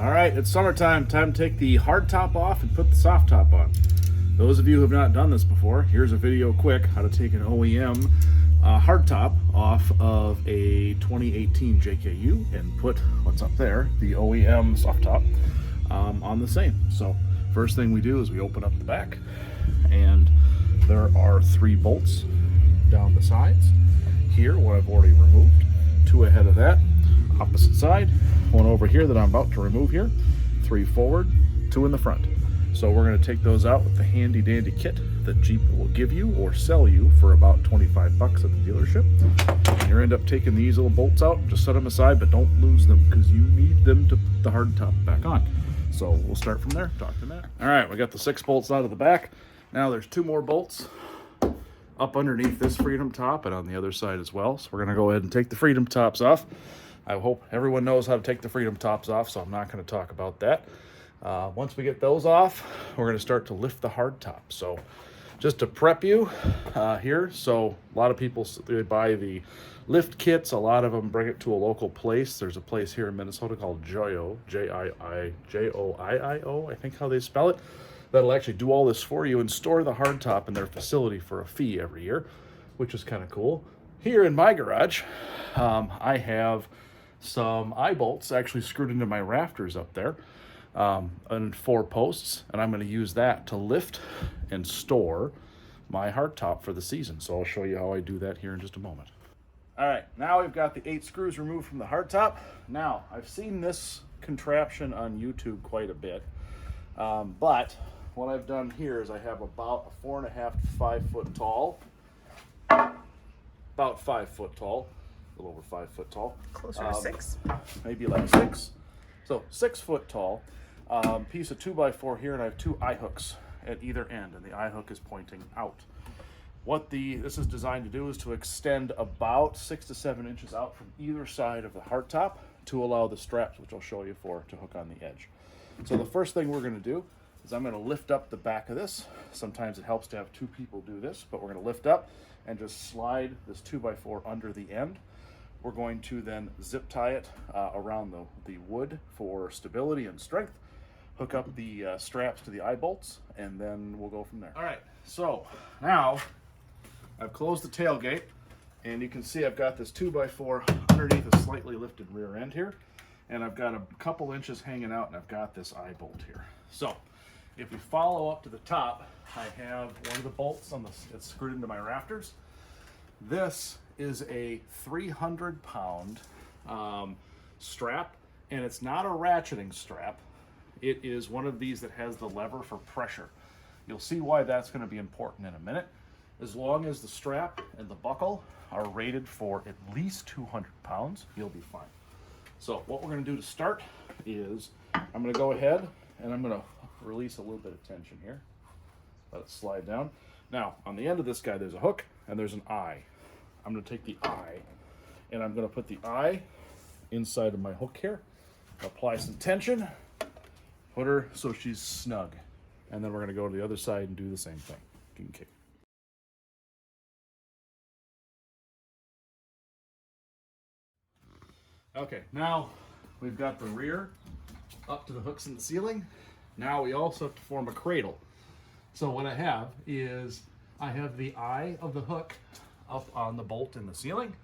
All right, it's summertime. Time to take the hard top off and put the soft top on. Those of you who have not done this before, here's a video quick how to take an OEM hard top off of a 2018 JKU and put what's up there, the OEM soft top, on the same. So first thing we do is we open up the back, and there are 3 bolts down the sides. Here, one I've already removed, 2 ahead of that, opposite side, 1 over here that I'm about to remove here, 3 forward, 2 in the front. So we're going to take those out with the handy dandy kit that Jeep will give you or sell you for about 25 bucks at the dealership. And you end up taking these little bolts out, just set them aside, but don't lose them because you need them to put the hard top back on. So we'll start from there, talk to Matt. All right, we got the 6 bolts out of the back. Now there's 2 more bolts up underneath this Freedom top and on the other side as well. So we're going to go ahead and take the Freedom tops off. I hope everyone knows how to take the Freedom tops off, so I'm not going to talk about that. Once we get those off, we're going to start to lift the hard top. So just to prep you here, so a lot of people, they buy the lift kits. A lot of them bring it to a local place. There's a place here in Minnesota called Joio, Joiio, I think how they spell it, that'll actually do all this for you and store the hard top in their facility for a fee every year, which is kind of cool. Here in my garage, I have some eye bolts actually screwed into my rafters up there, and 4 posts, and I'm going to use that to lift and store my hard top for the season. So I'll show you how I do that here in just a moment. All right, now we've got the 8 screws removed from the hard top. Now, I've seen this contraption on YouTube quite a bit, but what I've done here is I have about a 4.5 to 5 foot tall, about 5 foot tall, a little over 5 foot tall. Closer to 6. Maybe like 6. So 6 foot tall. Piece of 2x4 here, and I have 2 eye hooks at either end, and the eye hook is pointing out. What this is designed to do is to extend about 6 to 7 inches out from either side of the hard top to allow the straps, which I'll show you for, to hook on the edge. So the first thing we're going to do is I'm going to lift up the back of this. Sometimes it helps to have 2 people do this, but we're going to lift up and just slide this 2x4 under the end. We're going to then zip tie it around the wood for stability and strength, hook up the straps to the eye bolts, and then we'll go from there. All right, so now I've closed the tailgate, and you can see I've got this 2x4 underneath a slightly lifted rear end here, and I've got a couple inches hanging out, and I've got this eye bolt here. So if we follow up to the top, I have one of the bolts it's screwed into my rafters. This is a 300-pound strap, and it's not a ratcheting strap. It is one of these that has the lever for pressure. You'll see why that's going to be important in a minute. As long as the strap and the buckle are rated for at least 200 pounds, you'll be fine. So what we're going to do to start is I'm going to go ahead and I'm going to release a little bit of tension here. Let it slide down. Now, on the end of this guy, there's a hook and there's an eye. I'm going to take the eye and I'm going to put the eye inside of my hook here, apply some tension, put her so she's snug, and then we're going to go to the other side and do the same thing. Okay. Okay, now we've got the rear up to the hooks in the ceiling. Now we also have to form a cradle. So what I have is I have the eye of the hook up on the bolt in the ceiling.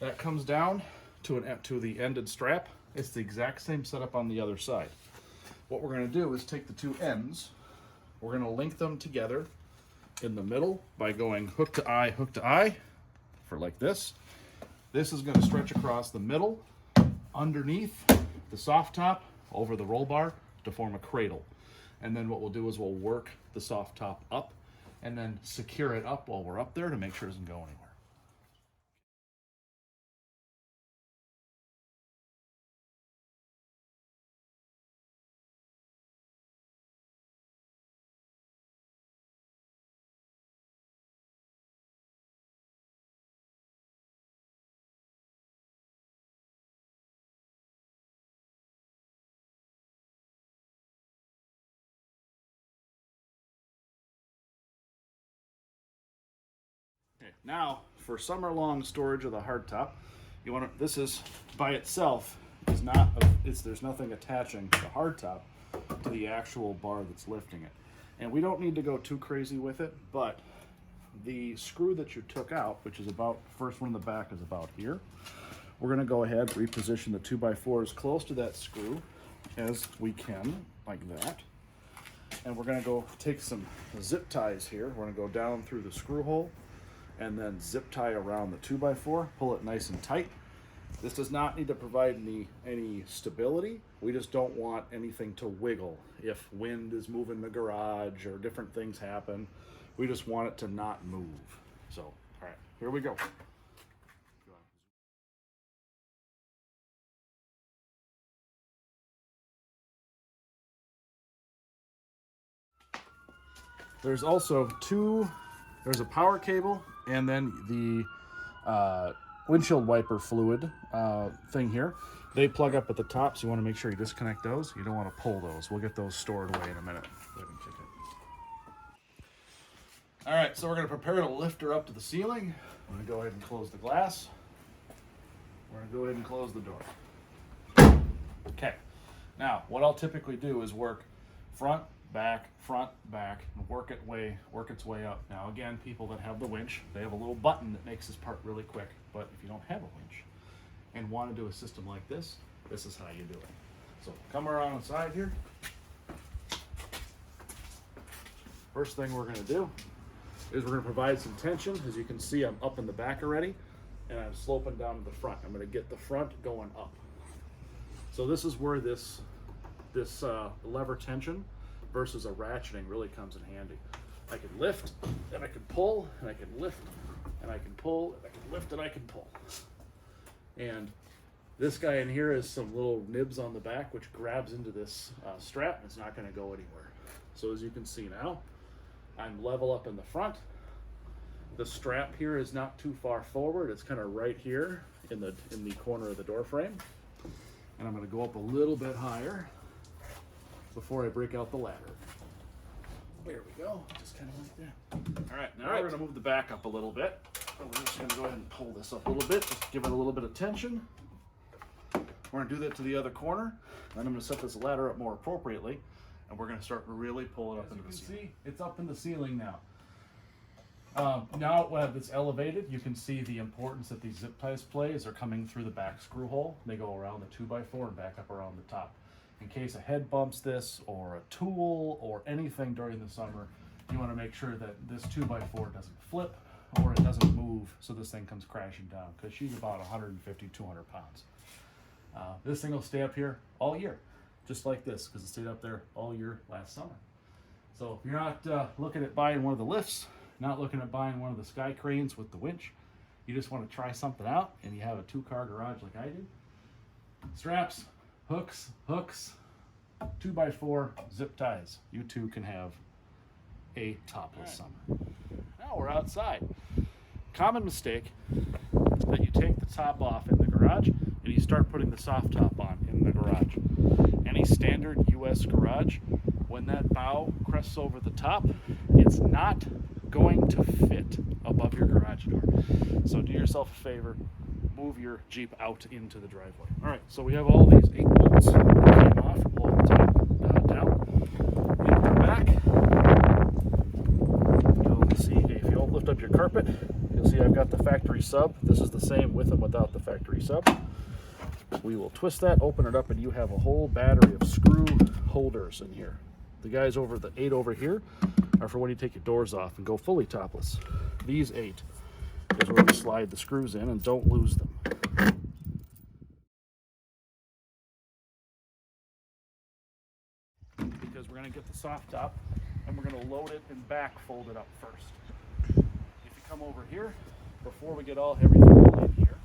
That comes down to the ended strap. It's the exact same setup on the other side. What we're going to do is take the 2 ends, we're going to link them together in the middle by going hook to eye for like this. This is going to stretch across the middle, underneath the soft top, over the roll bar to form a cradle. And then what we'll do is we'll work the soft top up and then secure it up while we're up there to make sure it doesn't go anywhere. Okay, now for summer long storage of the hardtop, this is by itself is not, there's nothing attaching the hardtop to the actual bar that's lifting it. And we don't need to go too crazy with it, but the screw that you took out, which is about, first one in the back is about here. We're gonna go ahead, reposition the 2x4 as close to that screw as we can, like that. And we're gonna go take some zip ties here. We're gonna go down through the screw hole and then zip tie around the 2x4, pull it nice and tight. This does not need to provide any stability. We just don't want anything to wiggle. If wind is moving the garage or different things happen, we just want it to not move. So, all right, here we go. There's also there's a power cable and then the windshield wiper fluid thing here. They plug up at the top, so you want to make sure you disconnect those. You don't want to pull those. We'll get those stored away in a minute. All right, so we're going to prepare to lift her up to the ceiling. I'm going to go ahead and close the glass. We're going to go ahead and close the door. Okay, now what I'll typically do is work front, back, and work its way up. Now again, people that have the winch, they have a little button that makes this part really quick. But if you don't have a winch and want to do a system like this, this is how you do it. So come around the side here. First thing we're going to do is we're going to provide some tension. As you can see, I'm up in the back already, and I'm sloping down to the front. I'm going to get the front going up. So this is where this lever tension versus a ratcheting really comes in handy. I can lift, and I can pull, and I can lift, and I can pull, and I can lift, and I can pull. And this guy in here has some little nibs on the back which grabs into this strap, and it's not going to go anywhere. So as you can see now, I'm level up in the front. The strap here is not too far forward. It's kind of right here in the corner of the door frame. And I'm going to go up a little bit higher before I break out the ladder. There we go, just kind of like that. All right, now we're going to move the back up a little bit. We're just going to go ahead and pull this up a little bit, just give it a little bit of tension. We're going to do that to the other corner. Then I'm going to set this ladder up more appropriately, and we're going to start really pull it up into the ceiling. See, it's up in the ceiling now. Now when it's elevated, you can see the importance that these zip ties play as they're coming through the back screw hole. They go around the 2x4 and back up around the top. In case a head bumps this, or a tool, or anything during the summer, you want to make sure that this 2x4 doesn't flip, or it doesn't move, so this thing comes crashing down, because she's about 150, 200 pounds. This thing will stay up here all year, just like this, because it stayed up there all year last summer. So if you're not looking at buying one of the lifts, not looking at buying one of the sky cranes with the winch, you just want to try something out, and you have a 2-car garage like I do, straps, hooks, 2x4, zip ties. You too can have a topless summer. Now we're outside. Common mistake that you take the top off in the garage and you start putting the soft top on in the garage. Any standard US garage, when that bow crests over the top, it's not going to fit above your garage door. So do yourself a favor, move your Jeep out into the driveway. All right, so we have all these 8 bolts that came off. Pull the top down into the back. You'll see, if you'll lift up your carpet, you'll see I've got the factory sub. This is the same with and without the factory sub. We will twist that, open it up, and you have a whole battery of screw holders in here. The guys over the 8 over here are for when you take your doors off and go fully topless. These 8 is where we slide the screws in, and don't lose them. Because we're going to get the soft top and we're going to load it and back fold it up first. If you come over here, before we get everything all in here,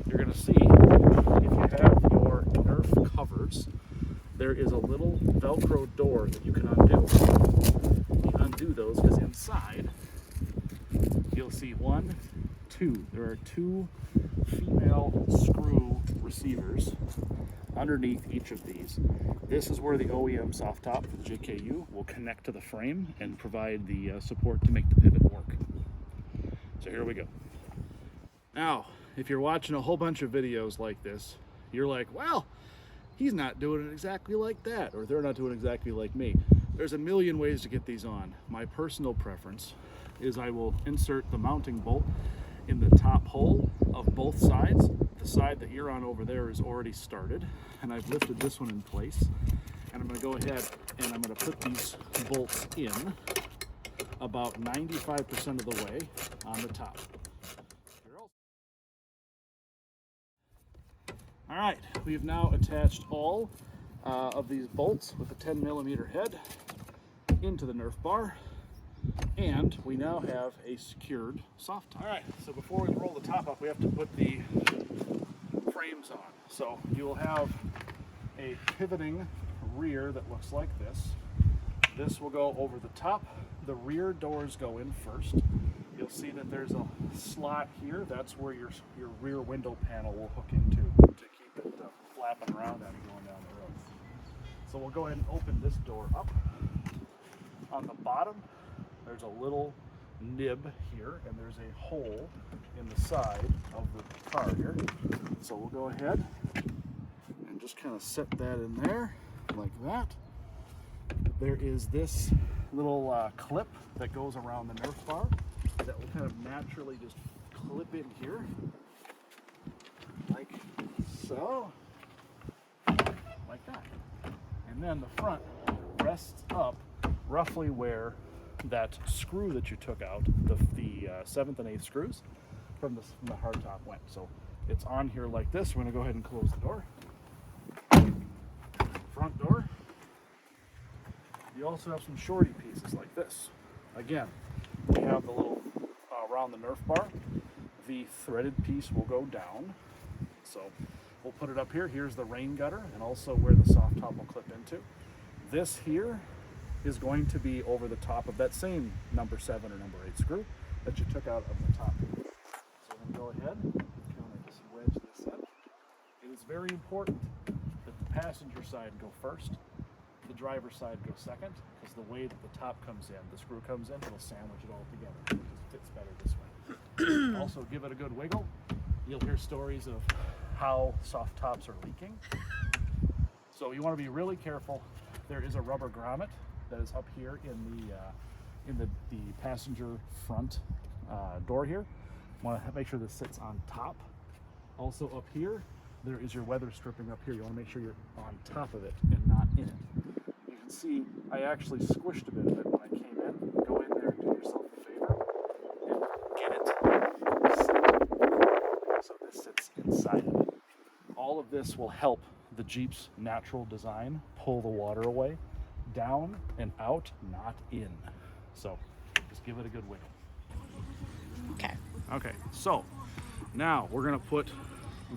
you're going to see if you have your nerf covers, there is a little Velcro door that you can undo. You undo those because inside you'll see 1, 2. There are 2 female screw receivers underneath each of these. This is where the OEM soft top for the JKU will connect to the frame and provide the support to make the pivot work. So here we go. Now, if you're watching a whole bunch of videos like this, you're like, well, he's not doing it exactly like that, or they're not doing it exactly like me. There's a million ways to get these on. My personal preference is I will insert the mounting bolt in the top hole of both sides. The side that you're on over there is already started, and I've lifted this one in place. And I'm going to go ahead and I'm going to put these bolts in about 95% of the way on the top. All right, we've now attached all of these bolts with a 10mm head into the Nerf bar, and we now have a secured soft top. All right, so before we roll the top up, we have to put the frames on. So you'll have a pivoting rear that looks like this. This will go over the top. The rear doors go in first. You'll see that there's a slot here. That's where your rear window panel will hook into to keep it flapping around on you going down the road. So we'll go ahead and open this door up. On the bottom, there's a little nib here, and there's a hole in the side of the car here. So we'll go ahead and just kind of set that in there like that. There is this little clip that goes around the Nerf bar that will kind of naturally just clip in here, like so, like that. And then the front rests up roughly where that screw that you took out, the 7th and 8th screws from the hardtop went. So it's on here like this. We're going to go ahead and close the door. Front door. You also have some shorty pieces like this. Again, we have the little around the Nerf bar. The threaded piece will go down. So we'll put it up here. Here's the rain gutter, and also where the soft top will clip into. This here is going to be over the top of that same number 7 or number 8 screw that you took out of the top. So I'm going to go ahead and kind of just wedge this in. It is very important that the passenger side go first, the driver's side go second, because the way that the top comes in, the screw comes in, it'll sandwich it all together. It just fits better this way. Also, give it a good wiggle. You'll hear stories of how soft tops are leaking. So you want to be really careful. There is a rubber grommet that is up here in the passenger front door here. Want to make sure this sits on top. Also up here, there is your weather stripping up here. You want to make sure you're on top of it and not in it. You can see I actually squished a bit of it when I came in. Go in there and do yourself a favor and get it so this sits inside of it. All of this will help the Jeep's natural design pull the water away, down and out, not in. So just give it a good wiggle. Okay, so now we're gonna put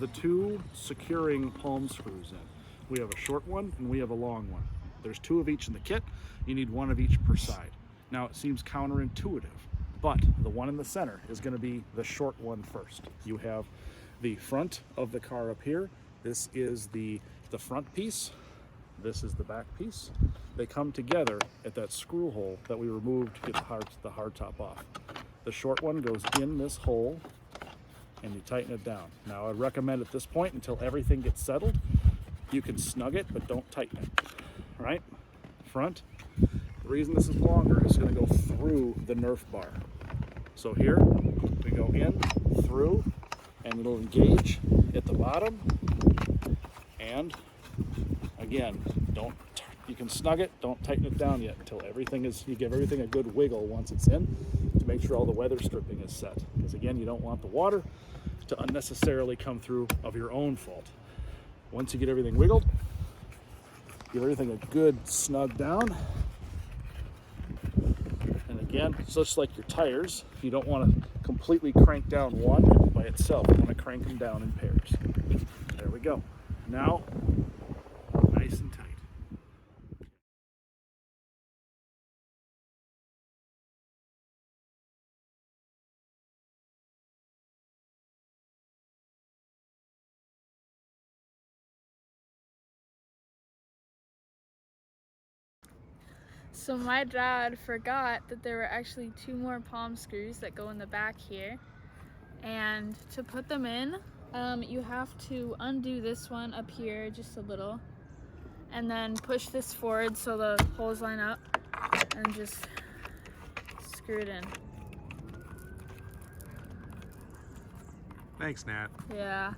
the 2 securing palm screws in. We have a short one and we have a long one. There's 2 of each in the kit. You need 1 of each per side. Now it seems counterintuitive, but the one in the center is gonna be the short one first. You have the front of the car up here. This is the front piece. This is the back piece. They come together at that screw hole that we removed to get the hard top off. The short one goes in this hole and you tighten it down. Now I'd recommend at this point, until everything gets settled, you can snug it, but don't tighten it, right? Front. The reason this is longer is gonna go through the Nerf bar. So here, we go in, through, and it'll engage at the bottom. And again, you can snug it, don't tighten it down yet until you give everything a good wiggle once it's in to make sure all the weather stripping is set. Because again, you don't want the water to unnecessarily come through of your own fault. Once you get everything wiggled, give everything a good snug down. And again, just like your tires, you don't want to completely crank down one by itself. You want to crank them down in pairs. There we go. Now, nice and tight. So my dad forgot that there were actually 2 more palm screws that go in the back here, and to put them in, You have to undo this one up here just a little, and then push this forward so the holes line up, and just screw it in. Thanks, Nat. Yeah.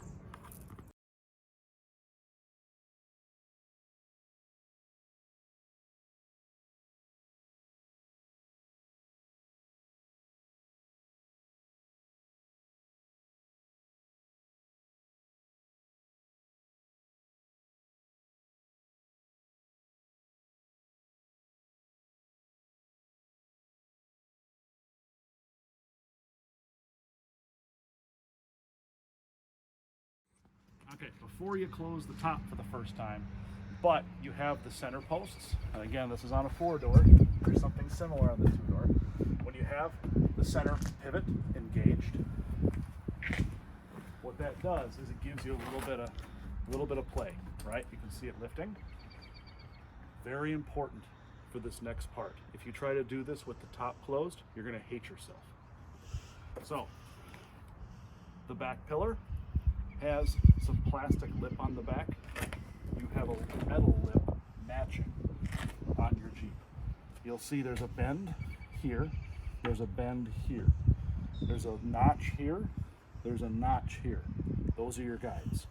Okay, before you close the top for the first time, but you have the center posts. And again, this is on a 4-door. There's something similar on the 2-door. When you have the center pivot engaged, what that does is it gives you a little bit of play, right? You can see it lifting. Very important for this next part. If you try to do this with the top closed, you're going to hate yourself. So, the back pillar has some plastic lip on the back. You have a metal lip matching on your Jeep. You'll see there's a bend here, there's a bend here, there's a notch here, there's a notch here. Those are your guides.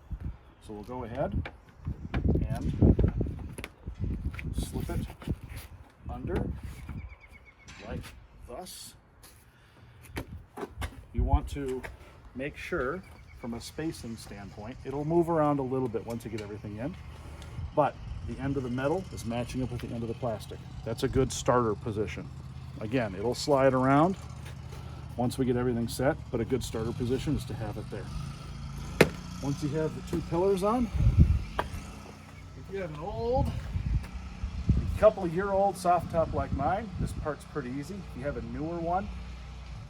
So we'll go ahead and slip it under like thus. You want to make sure from a spacing standpoint, it'll move around a little bit once you get everything in, but the end of the metal is matching up with the end of the plastic. That's a good starter position. Again, it'll slide around once we get everything set, but a good starter position is to have it there. Once you have the 2 pillars on, if you have a couple of year-old soft top like mine, this part's pretty easy. If you have a newer one,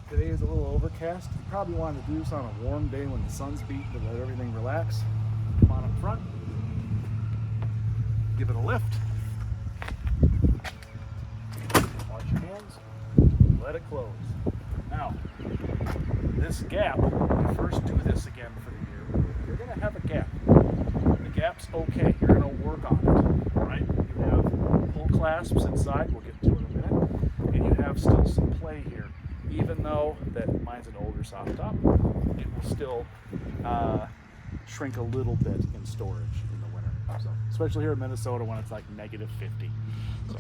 today is a little overcast. You probably want to do this on a warm day when the sun's beating to let everything relax. Come on up front. Give it a lift. Wash your hands. Let it close. Now, this gap, when you first do this again for the year, you're going to have a gap. The gap's okay. You're going to work on it, right? You have pull clasps inside. We'll get to it in a minute. And you have still some play here. Even though that mine's an older soft top, it will still shrink a little bit in storage in the winter. So, especially here in Minnesota when it's like -50. So,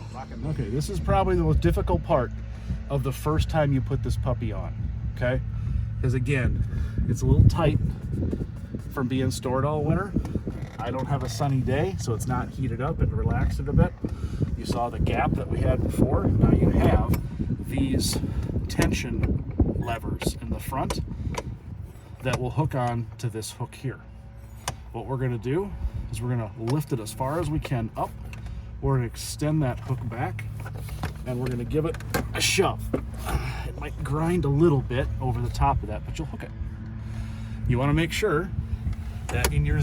okay, this is probably the most difficult part of the first time you put this puppy on, okay? Because again, it's a little tight from being stored all winter. I don't have a sunny day, so it's not heated up and relaxed it a bit. You saw the gap that we had before. Now you have these tension levers in the front that will hook on to this hook here. What we're going to do is we're going to lift it as far as we can up. We're going to extend that hook back and we're going to give it a shove. It might grind a little bit over the top of that, but you'll hook it. You want to make sure that in your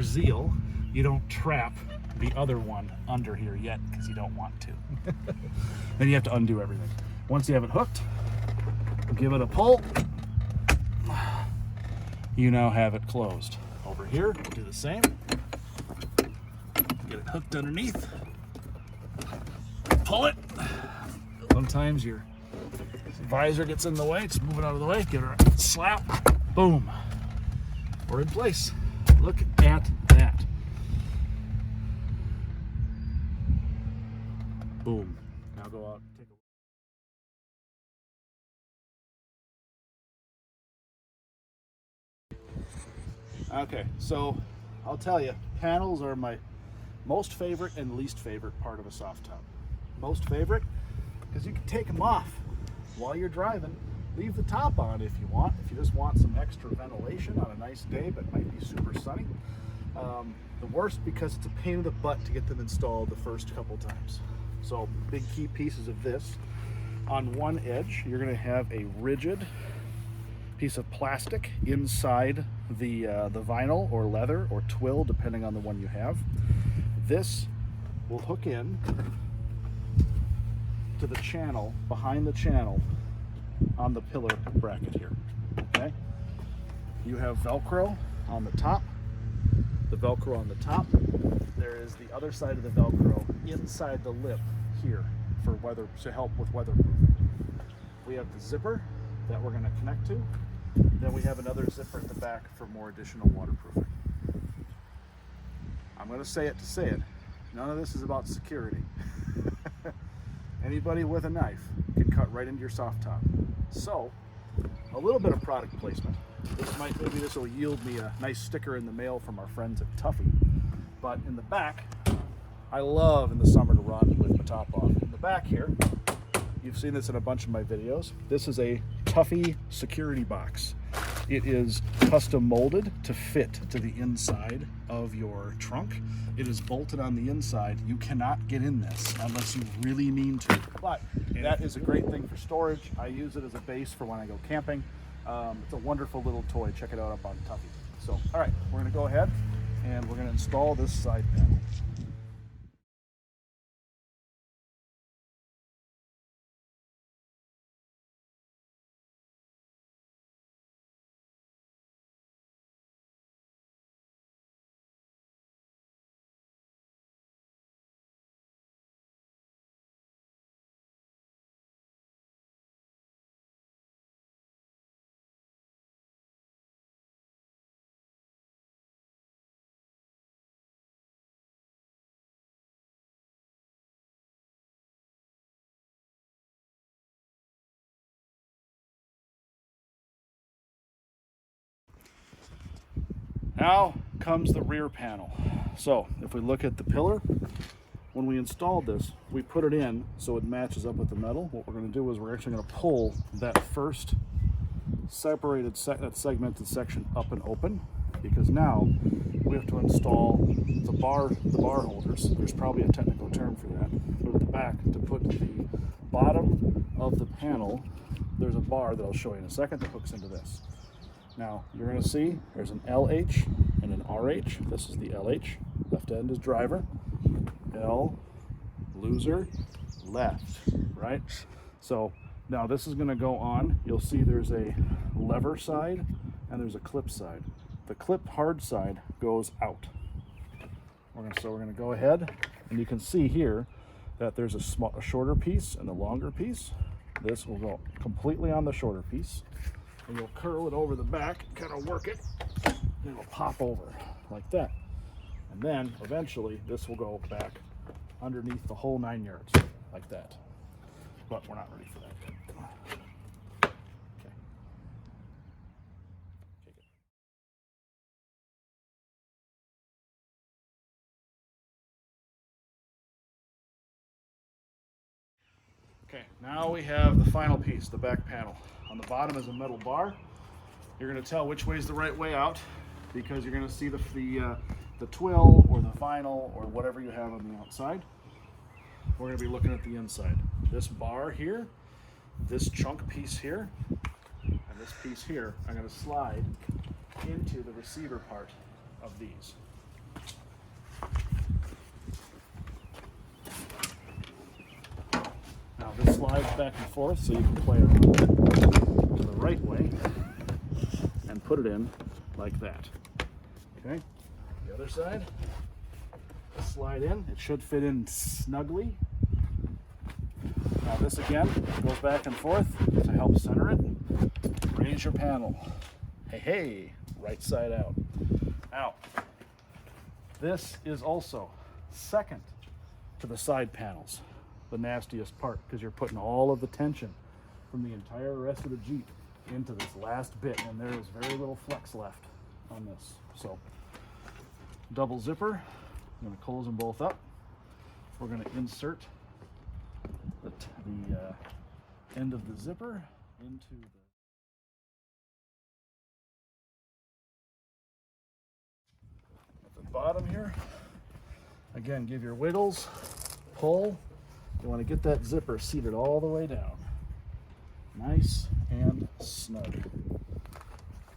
zeal you don't trap the other one under here yet, because you don't want to. Then you have to undo everything. Once you have it hooked, give it a pull. You now have it closed. Over here, we'll do the same. Get it hooked underneath. Pull it. Sometimes your visor gets in the way. Just move it out of the way. Give it a slap. Boom. We're in place. Look at that. Boom. Now go out and take a Okay, so I'll tell you, panels are my most favorite and least favorite part of a soft top. Most favorite because you can take them off while you're driving. Leave the top on if you want, if you just want some extra ventilation on a nice day but might be super sunny. The worst because it's a pain in the butt to get them installed the first couple times. So big key pieces of this. On one edge, you're going to have a rigid piece of plastic inside the vinyl or leather or twill, depending on the one you have. This will hook in to the channel, behind the channel on the pillar bracket here, okay? You have Velcro on the top, the Velcro on the top. There is the other side of the Velcro inside the lip here for weather, to help with weatherproofing. We have the zipper that we're going to connect to. Then we have another zipper at the back for more additional waterproofing. I'm going to say it to say it. None of this is about security. Anybody with a knife can cut right into your soft top. So, a little bit of product placement. Maybe this will yield me a nice sticker in the mail from our friends at Tuffy. But in the back, I love in the summer to run with my top off. In the back here, you've seen this in a bunch of my videos. This is a Tuffy security box. It is custom molded to fit to the inside of your trunk. It is bolted on the inside. You cannot get in this unless you really mean to. But that is a great thing for storage. I use it as a base for when I go camping. It's a wonderful little toy. Check it out up on Tuffy. So, all right, we're gonna go ahead and we're gonna install this side panel. Now comes the rear panel. So if we look at the pillar, when we installed this, we put it in so it matches up with the metal. What we're going to do is we're actually going to pull that first segmented section up and open, because now we have to install the bar holders. There's probably a technical term for that. But at the back, to put the bottom of the panel, there's a bar that I'll show you in a second that hooks into this. Now, you're going to see there's an LH and an RH. This is the LH. Left end is driver. L, loser, left, right? So now this is going to go on. You'll see there's a lever side and there's a clip side. The clip hard side goes out. So we're going to go ahead, and you can see here that there's a shorter piece and a longer piece. This will go completely on the shorter piece. And you'll curl it over the back, kind of work it, and it'll pop over like that. And then eventually this will go back underneath the whole 9 yards, like that. But we're not ready for that yet. Okay. Take it. Okay, now we have the final piece, the back panel. On the bottom is a metal bar. You're going to tell which way is the right way out, because you're going to see the twill or the vinyl or whatever you have on the outside. We're going to be looking at the inside. This bar here, this chunk piece here, and this piece here are going to slide into the receiver part of these. Now this slides back and forth, so you can play around with it the right way and put it in like that. Okay, the other side, slide in. It should fit in snugly. Now this again goes back and forth to help center it. Raise your panel. Hey, right side out. Now, this is also second to the side panels, the nastiest part, because you're putting all of the tension from the entire rest of the Jeep into this last bit, and there is very little flex left on this. So, double zipper. I'm going to close them both up. We're going to insert the end of the zipper into the bottom here. Again, give your wiggles, pull. You want to get that zipper seated all the way down. Nice and snug.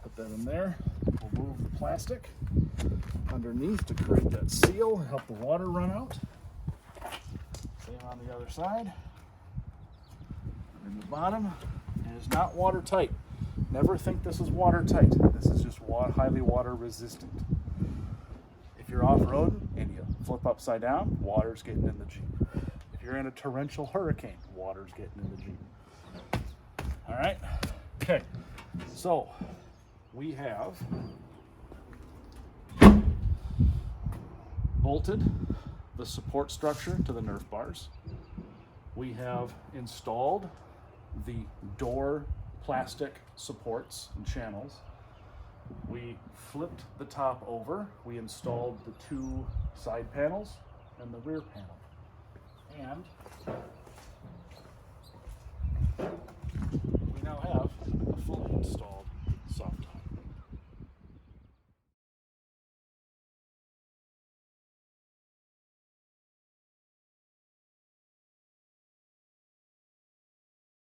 Put that in there. We'll move the plastic underneath to create that seal, help the water run out. Same on the other side. And the bottom is not watertight. Never think this is watertight. This is just highly water resistant. If you're off-roading and you flip upside down, water's getting in the Jeep. If you're in a torrential hurricane, water's getting in the Jeep. All right, okay, so we have bolted the support structure to the Nerf bars. We have installed the door plastic supports and channels. We flipped the top over. We installed the 2 side panels and the rear panel. And